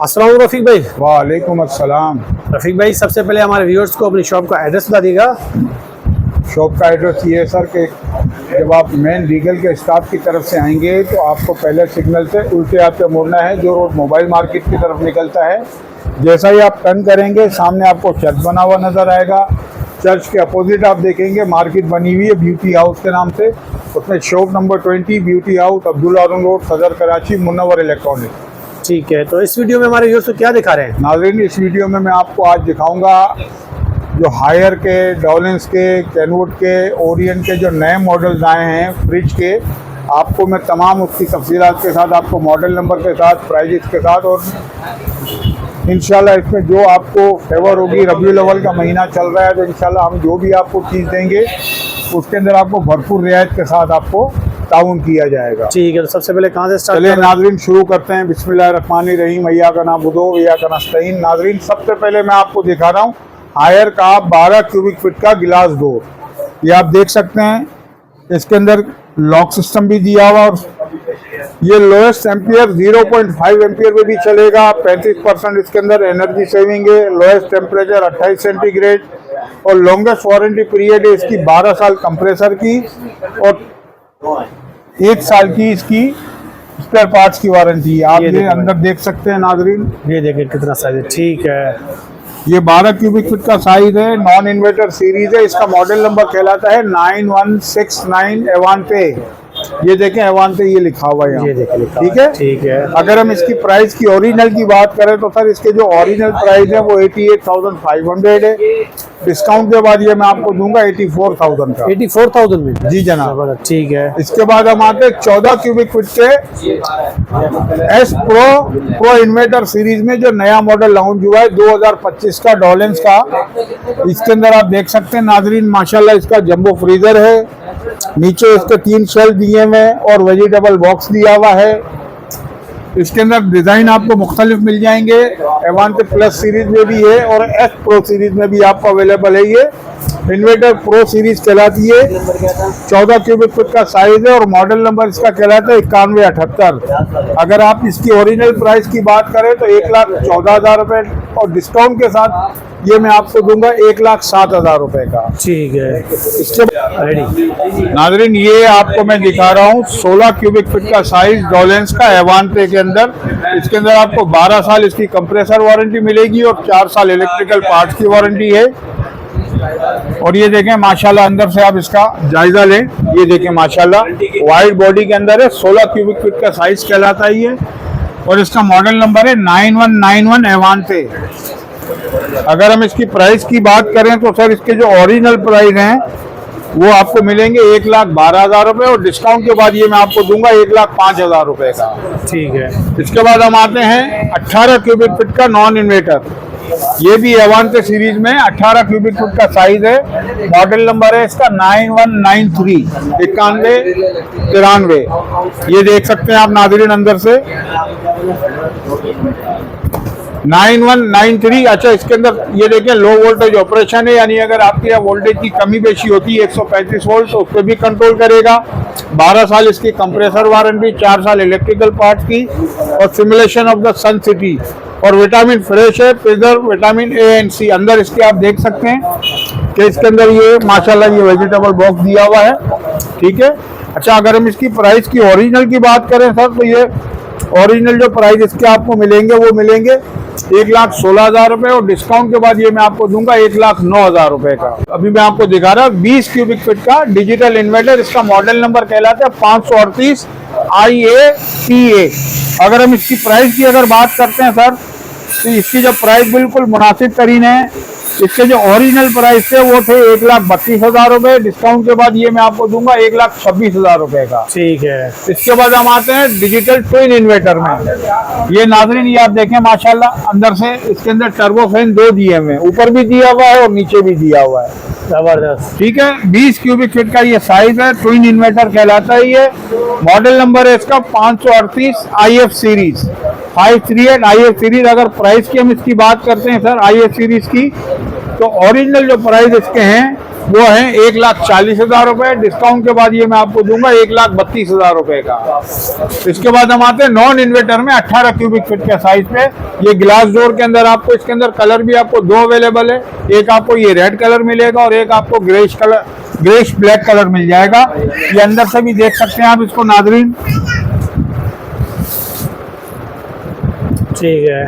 अस्सलाम वालेकुम रफ़ीक भाई। वालेकुम अस्सलाम। रफ़ीक भाई, सबसे पहले हमारे व्यूअर्स को अपनी शॉप का एड्रेस बता दीजिएगा। शॉप का एड्रेस ये है सर कि जब आप मेन लीगल के स्टाफ की तरफ से आएंगे तो आपको पहले सिग्नल से उल्टे हाथ पे मुड़ना है, जो रोड मोबाइल मार्केट की तरफ निकलता है। जैसा ही आप टर्न करेंगे सामने आपको चर्च बना हुआ नज़र आएगा। चर्च के अपोजिट आप देखेंगे मार्केट बनी हुई है ब्यूटी हाउस के नाम से। उसमें shop number 20 beauty house, Abdul Haroon road, Saddar Karachi, Munawar electronic. ठीक है, तो इस वीडियो में हमारे व्यूअर्स को क्या दिखा रहे हैं? नाज़रीन, इस वीडियो में मैं आपको आज दिखाऊंगा जो हायर के, डॉलिंस के, कैनवुड के, ओरियंट के जो नए मॉडल्स आए हैं फ्रिज के, आपको मैं तमाम उसकी तफसीलात के साथ, आपको मॉडल नंबर के साथ, प्राइजेस के साथ, और इंशाल्लाह इसमें जो आपको फेवर होगी, रबीउल अव्वल का महीना चल रहा है तो इंशाल्लाह हम जो भी आपको चीज़ देंगे उसके अंदर आपको भरपूर रियायत के साथ आपको ताउन किया जाएगा। ठीक है, तो सबसे पहले कहाँ से स्टार्ट चलिए नाज़रीन शुरू करते हैं। बिस्मिल्लाहिर्रहमानिर्रहीम, इय्या का नअबुदु व इय्या का नस्तईन। नाज़रीन, सबसे पहले मैं आपको दिखा रहा हूँ हायर का 12 क्यूबिक फीट का गिलास डोर। ये आप देख सकते हैं, इसके अंदर लॉक सिस्टम भी दिया हुआ, और ये लोएस्ट एम्पियर 0.5 एम्पियर में भी चलेगा। 35% इसके अंदर एनर्जी सेविंग है। लोएस्ट टेम्परेचर 28 सेंटीग्रेड, और लॉन्गेस्ट वारंटी पीरियड है इसकी 12 साल कंप्रेसर की, और 1 साल की इसकी स्पेयर पार्ट्स की वारंटी है। आप ये अंदर देख सकते हैं नाजरीन, ये देखिए कितना साइज है। ठीक है, ये 12 क्यूबिक फीट का साइज है, नॉन इन्वर्टर सीरीज है। इसका मॉडल नंबर कहलाता है 9169 एवांटे। ये देखें एवांटे ये लिखा हुआ है, ये देखिए लिखा ठीक है। ठीक है, अगर हम इसकी प्राइस की ओरिजिनल की बात करें तो सर इसके जो ओरिजिनल प्राइस है वो 88,500 है। डिस्काउंट के बाद ये मैं आपको दूंगा 84,000 का। 84,000 में? जी जनाब। ठीक है, इसके बाद हम आते हैं 14 क्यूबिक फीट के एस प्रो इन्वर्टर सीरीज में जो नया मॉडल लॉन्च हुआ है 2025 का, डॉलेंस का। इसके अंदर आप देख सकते हैं नाजरीन, माशाल्लाह इसका जंबो फ्रीजर है, नीचे इसके 3 शेल्फ दिए हुए और वेजिटेबल बॉक्स दिया हुआ है। इसके अंदर डिज़ाइन आपको मुख्तलिफ मिल जाएंगे। एवांटे प्लस सीरीज में भी है और एस प्रो सीरीज में भी आपको अवेलेबल है। ये इन्वर्टर प्रो सीरीज कहलाती है, 14 क्यूबिक फीट का साइज है, और मॉडल नंबर इसका कहलाता है 9178। अगर आप इसकी ओरिजिनल प्राइस की बात करें तो 1,14,000 रुपये, और डिस्काउंट के साथ ये मैं आपको दूंगा 1,07,000 रुपये का। ठीक है, इसके रेडी। नाजरीन, ये आपको मैं दिखा रहा हूँ 16 क्यूबिक फीट का साइज डॉलेंस का एवांटे के अंदर। इसके अंदर आपको 12 साल इसकी कंप्रेसर वारंटी मिलेगी और 4 साल इलेक्ट्रिकल पार्ट्स की वारंटी है। और ये देखें माशाल्लाह, अंदर से आप इसका जायजा लें। ये देखें माशाल्लाह वाइड बॉडी के अंदर है, 16 क्यूबिक फीट का साइज कहलाता है ये, और इसका मॉडल नंबर है 9191 एवांटे। अगर हम इसकी प्राइस की बात करें तो सर इसके जो ओरिजिनल प्राइस हैं वो आपको मिलेंगे 1,12,000 रुपये, और डिस्काउंट के बाद ये मैं आपको दूंगा 1,05,000 रुपये का। ठीक है, इसके बाद हम आते हैं 18 क्यूबिक फीट का नॉन इन्वर्टर। ये भी एवांटे सीरीज में 18 क्यूबिक फीट का साइज है। मॉडल नंबर है इसका 9193 9193। ये देख सकते हैं आप नाज़रीन अंदर से 9193। अच्छा, इसके अंदर ये देखें लो वोल्टेज ऑपरेशन है, यानी अगर आपके यहाँ वोल्टेज की कमी बेशी होती है 135 वोल्ट तो उस पर भी कंट्रोल करेगा। 12 साल इसकी कंप्रेसर वारंटी, 4 साल इलेक्ट्रिकल पार्ट्स की, और simulation of the sun city, और विटामिन फ्रेश है, preserve vitamin A and C. अंदर इसके आप देख सकते हैं कि इसके अंदर ये माशाल्लाह ये वेजिटेबल बॉक्स दिया हुआ है, ठीक है। अच्छा, अगर हम इसकी प्राइस की ओरिजिनल की बात करें सर तो ये ओरिजिनल जो प्राइस इसके आपको मिलेंगे वो मिलेंगे 1,16,000 रुपये, और डिस्काउंट के बाद ये मैं आपको दूंगा 1,09,000 रुपये का। अभी मैं आपको दिखा रहा हूँ 20 क्यूबिक फीट का डिजिटल इन्वर्टर। इसका मॉडल नंबर कहलाता है 538 IATA। अगर हम इसकी प्राइस की अगर बात करते हैं सर तो इसकी जो प्राइस बिल्कुल मुनासिब तरीन है। इसके जो ओरिजिनल प्राइस थे वो थे 1,32,000 रुपये, डिस्काउंट के बाद ये मैं आपको दूंगा 1,26,000 रुपये का। ठीक है, इसके बाद हम आते हैं डिजिटल ट्विन इन्वर्टर में। ये नाज़रीन ये आप देखें माशाल्लाह अंदर से इसके अंदर टर्बो फैन 2 दिए हुए हैं, ऊपर भी दिया हुआ है और नीचे भी दिया हुआ है, जबरदस्त। ठीक है। 20 क्यूबिक फीट का ये साइज है, ट्विन इन्वर्टर कहलाता है ये। मॉडल नंबर है इसका 538 IF सीरीज 538 IF सीरीज। अगर प्राइस की हम इसकी बात करते हैं सर IF सीरीज की, तो ओरिजिनल जो प्राइस इसके हैं वो है 1,40,000 रुपए। डिस्काउंट के बाद ये मैं आपको दूंगा 1,32,000 रुपए का। इसके बाद हम आते हैं नॉन इन्वर्टर में 18 क्यूबिक फीट के साइज पे। ये ग्लास डोर के अंदर आपको इसके अंदर कलर भी आपको दो अवेलेबल है। एक आपको ये रेड कलर मिलेगा और एक आपको ग्रेश ब्लैक कलर मिल जाएगा। ये अंदर से भी देख सकते हैं आप इसको नाज़रीन। ठीक है।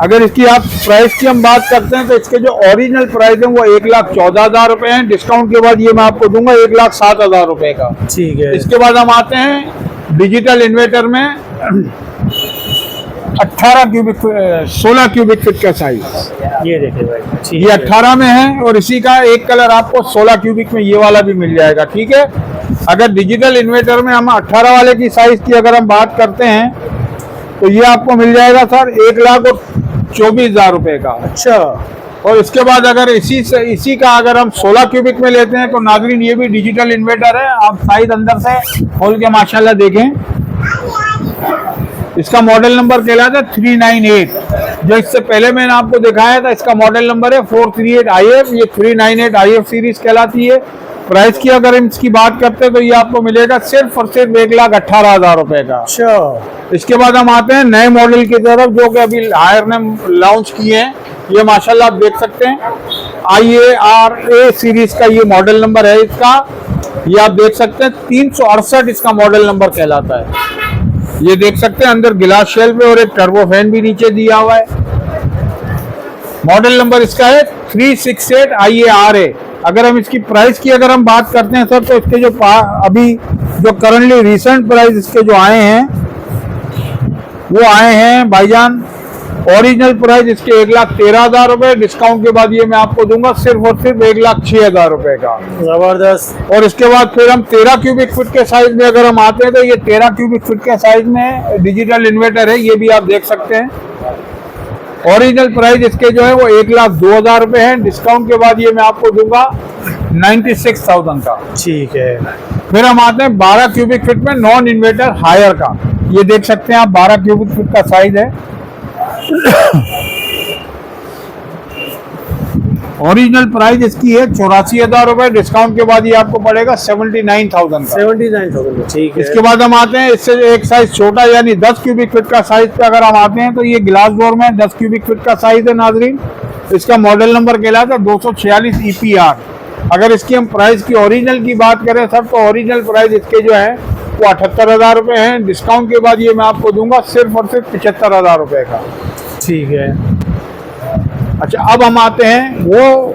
अगर इसकी आप प्राइस की हम बात करते हैं तो इसके जो ओरिजिनल प्राइस है वो 1,14,000 रुपए है। डिस्काउंट के बाद ये मैं आपको दूंगा 1,07,000 रुपए का। ठीक है। इसके बाद हम आते हैं डिजिटल इन्वर्टर में 16 क्यूबिक फीट का साइज। ये देखिए भाई, ठीक ये है। 18 में है और इसी का एक कलर आपको 16 क्यूबिक में ये वाला भी मिल जाएगा। ठीक है। अगर डिजिटल इन्वर्टर में हम 18 वाले की साइज की अगर हम बात करते हैं तो ये आपको मिल जाएगा सर 1,24,000 रुपए का। अच्छा। और इसके बाद अगर इसी का अगर हम 16 क्यूबिक में लेते हैं तो नाज़रीन ये भी डिजिटल इन्वर्टर है। आप साइज अंदर से खोल के माशाल्लाह देखें। इसका मॉडल नंबर कहलाता है 398। जो इससे पहले मैंने आपको दिखाया था इसका मॉडल नंबर है 438IF। ये 398 IF सीरीज कहलाती है। प्राइस की अगर हम इसकी बात करते हैं तो ये आपको मिलेगा सिर्फ और सिर्फ 1,18,000 रुपए का। अच्छा। इसके बाद हम आते हैं नए मॉडल की तरफ जो कि अभी हायर ने लॉन्च किए हैं। ये माशाल्लाह आप देख सकते हैं IARA सीरीज का ये मॉडल नंबर है इसका। ये आप देख सकते हैं 368 इसका मॉडल नंबर कहलाता है। ये देख सकते हैं अंदर गिलास शेल्फ है और एक टर्बो फैन भी नीचे दिया हुआ है। मॉडल नंबर इसका है 368 IARA। अगर हम इसकी प्राइस की अगर हम बात करते हैं सर तो इसके जो अभी जो करंटली रिसेंट प्राइस इसके जो आए हैं वो आए हैं भाईजान। ओरिजिनल प्राइस इसके 1,13,000 रुपए। डिस्काउंट के बाद ये मैं आपको दूंगा सिर्फ और सिर्फ 1,06,000 रुपए का। जबरदस्त। और इसके बाद फिर हम 13 क्यूबिक फीट के साइज में अगर हम आते हैं तो ये 13 क्यूबिक फीट के साइज में डिजिटल इन्वर्टर है। ये भी आप देख सकते हैं। ओरिजिनल प्राइस इसके जो है वो 1,02,000 रुपए है। डिस्काउंट के बाद ये मैं आपको दूंगा 96,000 का। ठीक है। फिर हम आते हैं 12 क्यूबिक फीट में नॉन इन्वर्टर हायर का। ये देख सकते हैं आप 12 क्यूबिक फीट का साइज है। ओरिजिनल प्राइस इसकी है 84,000 रुपए। डिस्काउंट के बाद ये आपको पड़ेगा 79,000 का। 79,000। ठीक है। इसके बाद हम आते हैं इससे एक साइज छोटा यानी 10 क्यूबिक फीट का साइज पे अगर हम आते हैं तो ये ग्लास डोर में 10 क्यूबिक फीट का साइज है नाजरीन। इसका मॉडल नंबर कहलाता है 246 EPR। अगर इसकी हम प्राइस की ओरिजिनल की बात करें सर तो ओरिजिनल प्राइस इसके जो है वो 78,000 रुपए हैं। डिस्काउंट के बाद ये मैं आपको दूंगा सिर्फ और सिर्फ 75,000 रुपए का। ठीक है। अच्छा, अब हम आते हैं वो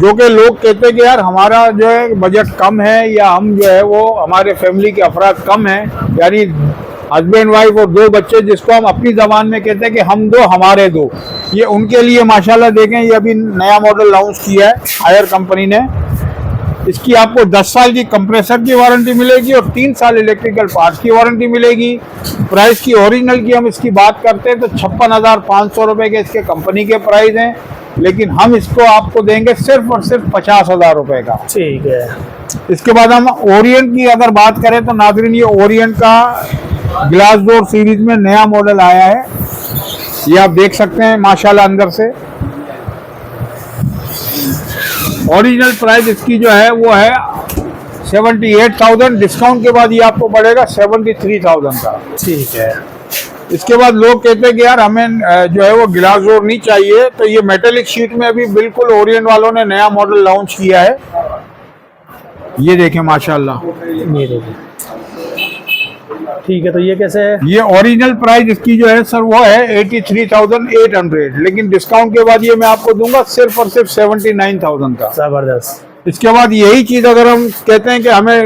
जो कि लोग कहते हैं कि यार हमारा जो है बजट कम है या हम जो है वो हमारे फैमिली के अफराद कम हैं, यानी हस्बैंड वाइफ और 2 बच्चे, जिसको हम अपनी ज़बान में कहते हैं कि हम 2 हमारे 2। ये उनके लिए माशाल्लाह देखें ये अभी नया मॉडल लॉन्च किया है हायर कंपनी ने। इसकी आपको 10 साल की कंप्रेसर की वारंटी मिलेगी और 3 साल इलेक्ट्रिकल पार्ट्स की वारंटी मिलेगी। प्राइस की ओरिजिनल की हम इसकी बात करते हैं तो 56,500 रुपए के इसके कंपनी के प्राइस हैं, लेकिन हम इसको आपको देंगे सिर्फ और सिर्फ 50,000 रुपए का। ठीक है। इसके बाद हम ओरिएंट की अगर बात करें तो नाज़रीन ये ओरिएंट का ग्लास डोर सीरीज में नया मॉडल आया है। ये आप देख सकते हैं माशाल्लाह अंदर से। ओरिजिनल प्राइस इसकी जो है वो है 78,000। डिस्काउंट के बाद ये आपको पड़ेगा 73,000 का। ठीक है। इसके बाद लोग कहते हैं कि यार हमें जो है वो ग्लास डोर नहीं चाहिए, तो ये मेटेलिक शीट में अभी बिल्कुल ओरिएंट वालों ने नया मॉडल लॉन्च किया है। ये देखें माशाल्लाह। ये देखिए। ठीक है, तो ये कैसे है? ये ओरिजिनल प्राइस इसकी जो है सर वो है 83,800, लेकिन डिस्काउंट के बाद ये मैं आपको दूंगा सिर्फ और सिर्फ 79,000 का। जबरदस्त। इसके बाद यही चीज अगर हम कहते हैं कि हमें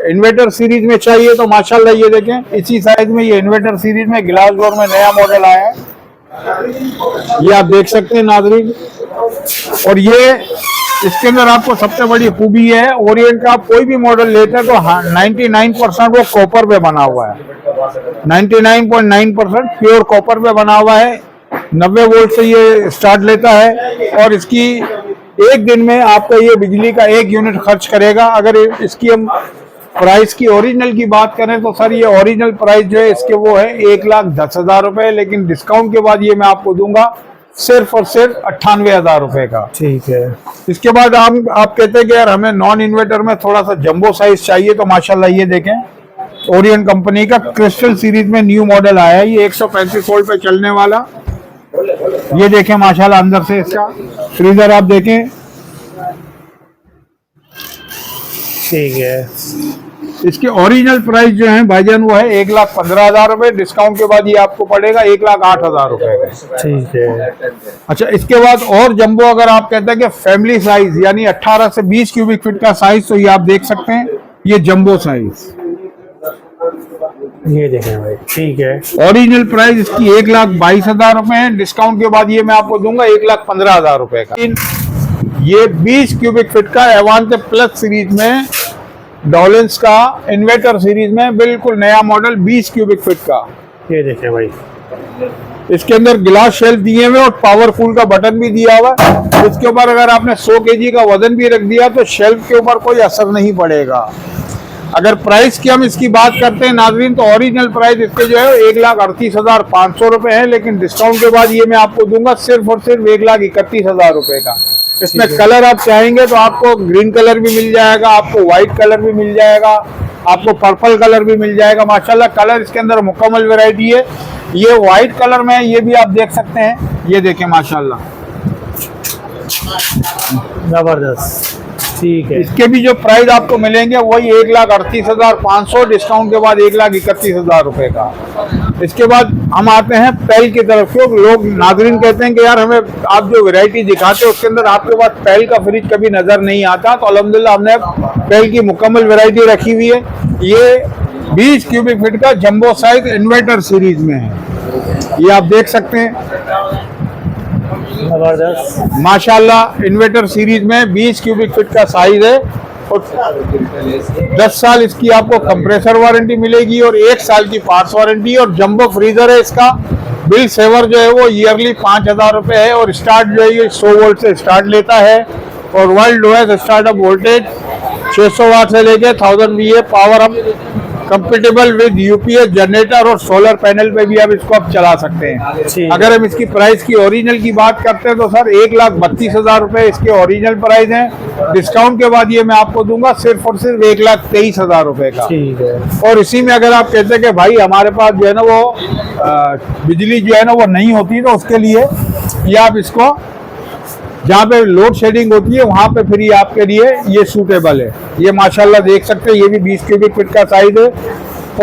इन्वर्टर सीरीज में चाहिए तो माशाल्लाह ये देखें इसी साइज में ये इन्वर्टर सीरीज में ग्लास डोर में नया मॉडल आया है। ये आप देख सकते हैं नाज़रीन। और ये इसके अंदर आपको सबसे बड़ी खूबी है, ओरिएंट का आप कोई भी मॉडल लेते हैं तो 99% वो कॉपर पे बना हुआ है। 99.9% प्योर कॉपर पे बना हुआ है। 90 वोल्ट से ये स्टार्ट लेता है और इसकी एक दिन में आपका ये बिजली का 1 यूनिट खर्च करेगा। अगर इसकी हम प्राइस की ओरिजिनल की बात करें तो सर ये ओरिजिनल प्राइस जो है इसके वो है 1,10,000 रुपए, लेकिन डिस्काउंट के बाद ये मैं आपको दूंगा सिर्फ और सिर्फ 98,000 रुपए का। ठीक है। इसके बाद आप कहते हैं कि यार हमें नॉन इन्वर्टर में थोड़ा सा जंबो साइज चाहिए, तो माशाल्लाह ये देखें ओरियन कंपनी का क्रिस्टल सीरीज में न्यू मॉडल आया है, ये 135 वोल्ट पे चलने वाला। ये देखें माशाल्लाह अंदर से इसका फ्रीजर आप देखें। ठीक है। इसके ओरिजिनल प्राइस जो है भाईजान वो है 1,15,000 रुपए, डिस्काउंट के बाद ये आपको पड़ेगा 1,08,000 रुपए का। ठीक है। अच्छा, इसके बाद और जंबो अगर आप कहते हैं कि फैमिली साइज यानी 18 से 20 क्यूबिक फीट का साइज, तो ये आप देख सकते हैं, ये जंबो साइज। ये देखें भाई। ठीक है। ओरिजिनल प्राइस इसकी 1,22,000 रुपए है, डिस्काउंट के बाद ये मैं आपको दूंगा 1,15,000 रुपए का। ये 20 क्यूबिक फीट का एवांते प्लस सीरीज में डॉलेंस का इन्वर्टर सीरीज में बिल्कुल नया मॉडल 20 क्यूबिक फीट का। ये देखें भाई। इसके अंदर गिलास शेल्फ दिए हुए और पावरफुल का बटन भी दिया हुआ है। इसके ऊपर अगर आपने 100 केजी का वजन भी रख दिया तो शेल्फ के ऊपर कोई असर नहीं पड़ेगा। अगर प्राइस की हम इसकी बात करते हैं नाजरीन, तो ओरिजिनल प्राइस इसके जो है 1,38,500 रुपए है, लेकिन डिस्काउंट के बाद ये मैं आपको दूंगा सिर्फ और सिर्फ 1,31,000 रुपए का। इसमें कलर आप चाहेंगे तो आपको ग्रीन कलर भी मिल जाएगा, आपको व्हाइट कलर भी मिल जाएगा, आपको पर्पल कलर भी मिल जाएगा। माशाल्लाह कलर इसके अंदर मुकम्मल वैरायटी है। ये व्हाइट कलर में है, ये भी आप देख सकते हैं। ये देखें माशाल्लाह जबरदस्त। ठीक है। इसके भी जो प्राइस आपको मिलेंगे वही 1,38,500, डिस्काउंट के बाद 1,31,000 रुपए का। इसके बाद हम आते हैं पैल की तरफ। क्यों लोग नाजरीन कहते हैं कि यार हमें आप जो वैरायटी दिखाते हो उसके अंदर आपके पास पैल का फ्रिज कभी नजर नहीं आता, तो अल्हम्दुलिल्लाह हमने पैल की मुकम्मल वैरायटी रखी हुई है। ये 20 क्यूबिक फीट का जंबो साइज इन्वर्टर सीरीज में है, ये आप देख सकते हैं। जबरदस्त। माशाल्लाह इन्वर्टर सीरीज में 20 क्यूबिक फीट का साइज है और 10 साल इसकी आपको कंप्रेसर वारंटी मिलेगी और 1 साल की पार्ट्स वारंटी। और जंबो फ्रीजर है, इसका बिल सेवर जो है वो ईयरली 5,000 रुपए है और स्टार्ट जो है ये 100 वोल्ट से स्टार्ट लेता है और वर्ल्ड लोएस्ट स्टार्टअप वोल्टेज 600 वाट से लेके 1000 VA power up, compatible with UPS generator और सोलर पैनल पे भी आप इसको आप चला सकते हैं। अगर हम इसकी प्राइस की ओरिजिनल की बात करते हैं तो सर 1,32,000 रुपए इसके ओरिजिनल प्राइस हैं, डिस्काउंट के बाद ये मैं आपको दूंगा सिर्फ और सिर्फ 1,23,000 रुपए का। ठीक है। और इसी में अगर आप कहते हैं कि भाई हमारे पास जो है ना वो बिजली जो है ना वो नहीं होती, तो उसके लिए ये आप इसको जहाँ पे लोड शेडिंग होती है वहां पे फिर ये आपके लिए ये सूटेबल है। ये माशाल्लाह देख सकते हैं, ये भी 20 क्यूबिक फीट का साइज है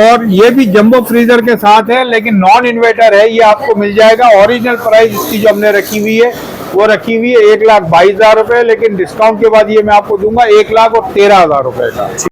और ये भी जंबो फ्रीजर के साथ है, लेकिन नॉन इन्वर्टर है। ये आपको मिल जाएगा ओरिजिनल प्राइस इसकी जो हमने रखी हुई है वो रखी हुई है 1,22,000 रुपए, लेकिन डिस्काउंट के बाद ये मैं आपको दूंगा 1,13,000 रुपए का।